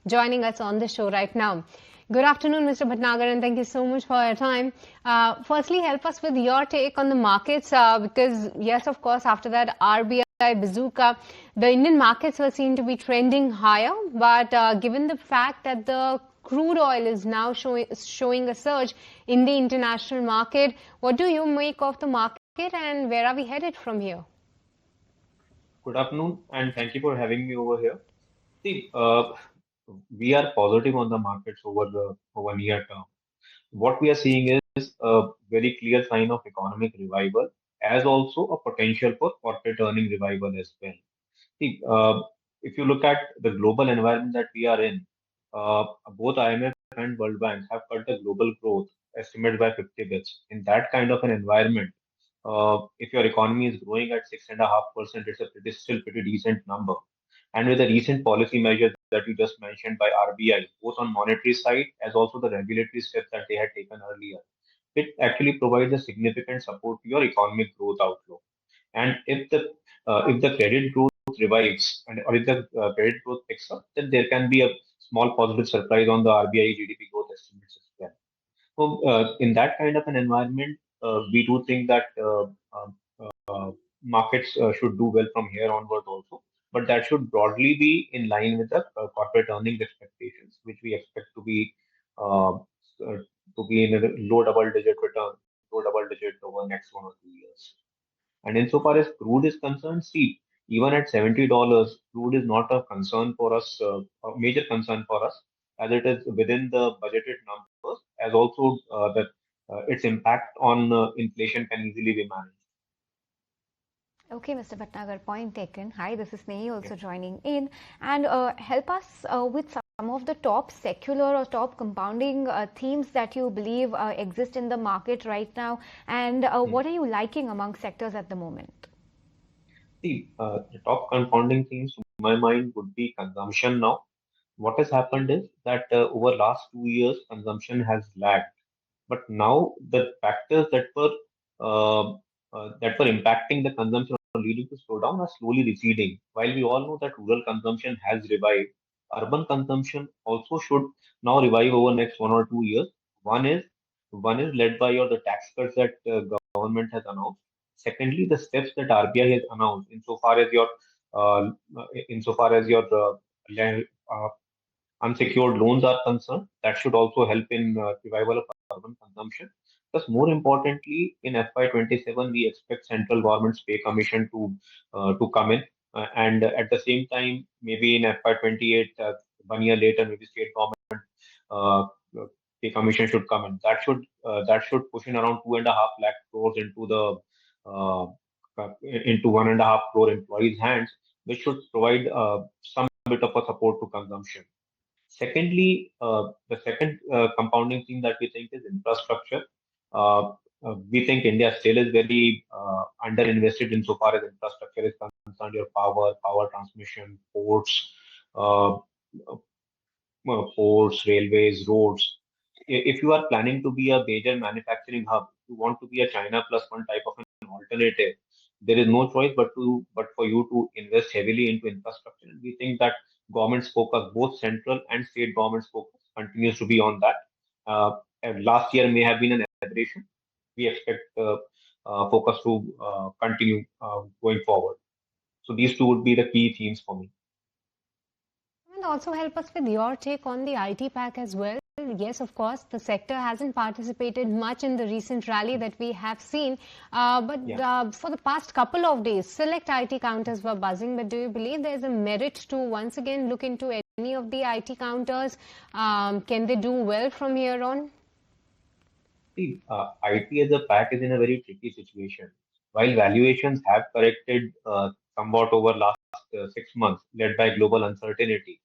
joining us on the show right now. Good afternoon, Mr. Bhatnagar, and thank you so much for your time. Firstly, help us with your take on the markets because, yes, of course, after that RBI bazooka, the Indian markets were seen to be trending higher. But given the fact that the crude oil is now showing a surge in the international market, what do you make of the market and where are we headed from here? Good afternoon, and thank you for having me over here. See, we are positive on the markets over near term. What we are seeing is a very clear sign of economic revival, as also a potential for corporate earning revival as well. See, if you look at the global environment that we are in, both IMF and World Bank have cut the global growth estimate by 50 bits. In that kind of an environment, if your economy is growing at 6.5%, it's a still pretty decent number. And with the recent policy measures that you just mentioned by RBI, both on monetary side as also the regulatory steps that they had taken earlier, it actually provides a significant support to your economic growth outlook. And if the credit growth revives and or if the credit growth picks up, then there can be a small positive surprise on the RBI GDP growth estimates as well. So, in that kind of an environment, we do think that markets should do well from here onward also. But that should broadly be in line with the corporate earnings expectations, which we expect to be in a low double digit return, low double digit over the next 1 or 2 years. And insofar as crude is concerned, see, even at $70, crude is not a concern for us, a major concern for us, as it is within the budgeted numbers, as also that its impact on inflation can easily be managed. Okay, Mr. Bhatnagar, point taken. Hi, this is Nehi Yeah. also joining in. And help us with some of the top secular or top compounding themes that you believe exist in the market right now. And Hmm. what are you liking among sectors at the moment? See, the top confounding themes to my mind would be consumption now. What has happened is that over last 2 years, consumption has lagged. But now the factors uh, that were impacting the consumption or leading to slowdown are slowly receding. While we all know that rural consumption has revived, urban consumption also should now revive over next 1 or 2 years. One is one is led by your the tax cuts that government has announced. Secondly, the steps that RBI has announced uh, insofar as your land, unsecured loans are concerned, that should also help in revival of urban consumption. Plus, more importantly, in FY27, we expect central government's pay commission to come in, and at the same time, maybe in FY28, 1 year later, maybe state government uh, pay commission should come in. That should push in around 2.5 lakh crores uh, into 1.5 crore employees' hands, which should provide some bit of a support to consumption. Secondly, the second compounding thing that we think is infrastructure. Uh, we think India still is very underinvested insofar as infrastructure is concerned. Your power transmission, uh, ports, railways, roads. If you are planning to be a major manufacturing hub, you want to be a China plus one type of an alternative. There is no choice but for you to invest heavily into infrastructure. And we think that government's focus, both central and state government's focus, continues to be on that. And last year may have been an aberration. We expect focus to continue going forward. So these two would be the key themes for me. And also help us with your take on the IT pack as well. Yes, of course, the sector hasn't participated much in the recent rally that we have seen, but Yeah. for the past couple of days, select IT counters were buzzing. But do you believe there is a merit to once again look into any of the IT counters? Can they do well from here on? See, IT as a pack is in a very tricky situation. While valuations have corrected somewhat over last 6 months, led by global uncertainty,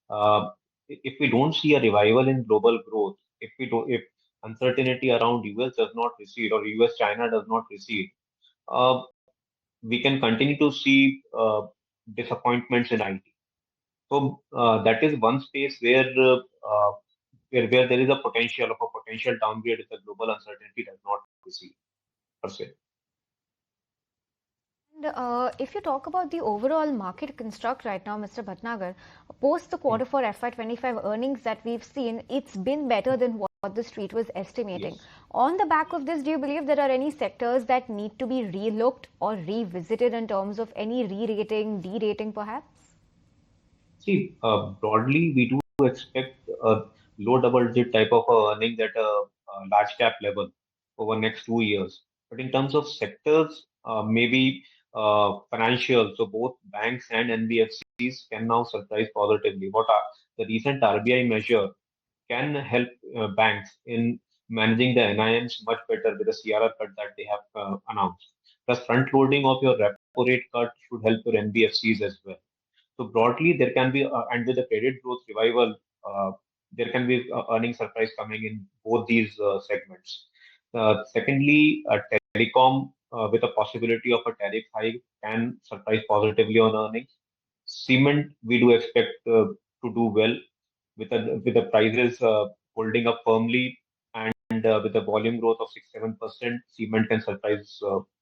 uh, if we don't see a revival in global growth, if uncertainty around US does not recede or US China does not recede, uh, we can continue to see disappointments in IT. So that is one space where there is a potential downgrade if the global uncertainty does not recede per se. If you talk about the overall market construct right now, Mr. Bhatnagar, post the quarter four FY25 earnings that we've seen, it's been better than what the street was estimating. Yes. On the back of this, do you believe there are any sectors that need to be relooked or revisited in terms of any re-rating, de-rating perhaps? See, broadly, we do expect a low double-digit type of earnings at a large cap level over next 2 years. But in terms of sectors, maybe financial, so both banks and NBFCs can now surprise positively. The recent RBI measure can help banks in managing the NIMs much better with the CRR cut that they have announced. Plus, front loading of your repo rate cut should help your NBFCs as well. So broadly, there can be, and with the credit growth revival, there can be earning surprise coming in both these segments. Secondly, telecom with a possibility of a tariff hike can surprise positively on earnings. Cement, we do expect to do well with the prices holding up firmly and with the volume growth of 6-7%, cement can surprise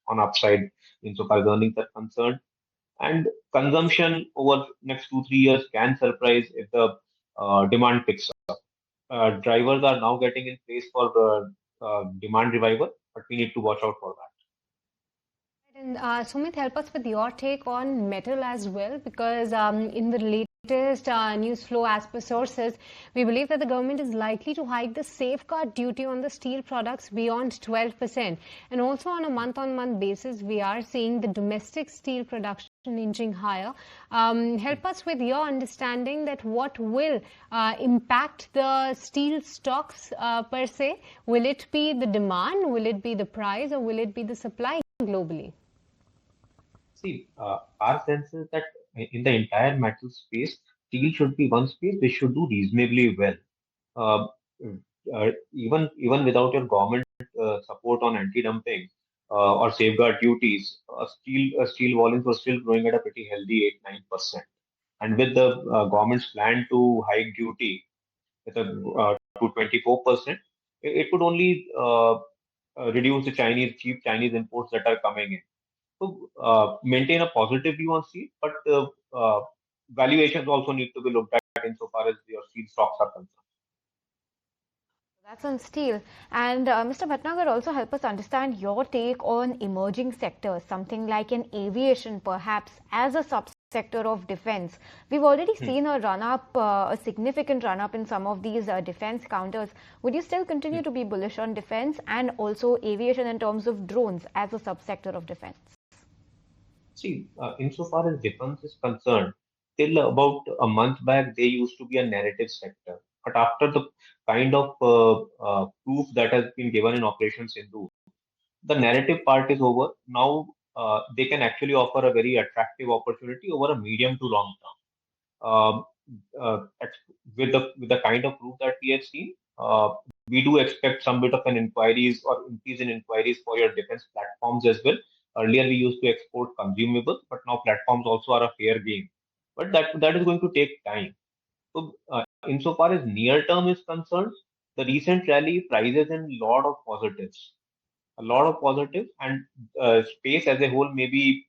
on upside insofar as earnings are concerned. And consumption over next 2-3 years can surprise if the demand picks up. Drivers are now getting in place for the demand revival, but we need to watch out for that. And Sumit, help us with your take on metal as well, because in the latest news flow as per sources, we believe that the government is likely to hike the safeguard duty on the steel products beyond 12%. And also on a month-on-month basis, we are seeing the domestic steel production inching higher. Help us with your understanding that what will impact the steel stocks per se. Will it be the demand, will it be the price, or will it be the supply globally? See, our sense is that in the entire metal space, steel should be one space which should do reasonably well. Uh, even without your government support on anti-dumping or safeguard duties, steel volumes were still growing at a pretty healthy 8-9%. And with the government's plan to hike duty with a to 24%, it would only reduce the cheap Chinese imports that are coming in. So maintain a positive view on steel, but valuations also need to be looked at insofar as your steel stocks are concerned. That's on steel. And Mr. Bhatnagar, also help us understand your take on emerging sectors, something like an aviation perhaps as a subsector of defense. We've already seen a run-up, a significant run-up in some of these defense counters. Would you still continue to be bullish on defense and also aviation in terms of drones as a subsector of defense? See, insofar as defense is concerned, till about a month back, they used to be a narrative sector. But after the kind of proof that has been given in Operation Sindhu, the narrative part is over. Now they can actually offer a very attractive opportunity over a medium to long term. With the kind of proof that we have seen, we do expect some bit of an inquiries or increase in inquiries for your defense platforms as well. Earlier, we used to export consumables, but now platforms also are a fair game. But that is going to take time. So, insofar as near term is concerned, the recent rally prices in a lot of positives, and space as a whole may be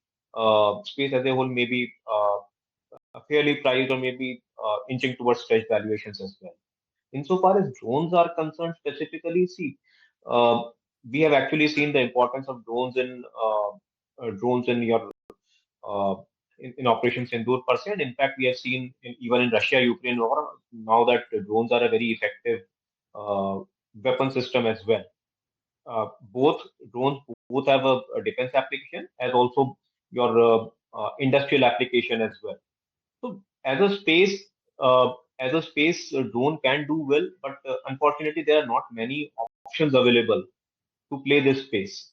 fairly priced or maybe inching towards stretched valuations as well. Insofar as drones are concerned, specifically, see, uh, we have actually seen the importance of drones in your uh, in Operation Sindoor per se. And in fact, we have seen even in Russia-Ukraine war now that drones are a very effective uh, weapon system as well. Both drones both have a defense application as also your industrial application as well. So as a space, drone can do well, but unfortunately, there are not many options available to play this space.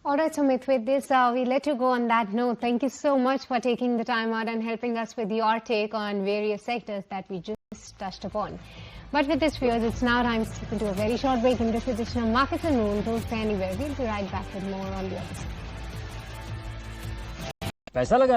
All right, Sumit, with this, we let you go on that note. Thank you so much for taking the time out and helping us with your take on various sectors that we just touched upon. But with this, viewers, it's now time to slip into a very short break in this edition of Markets and Noon. Don't stay anywhere. We'll be right back with more on the other side. पैसा लगा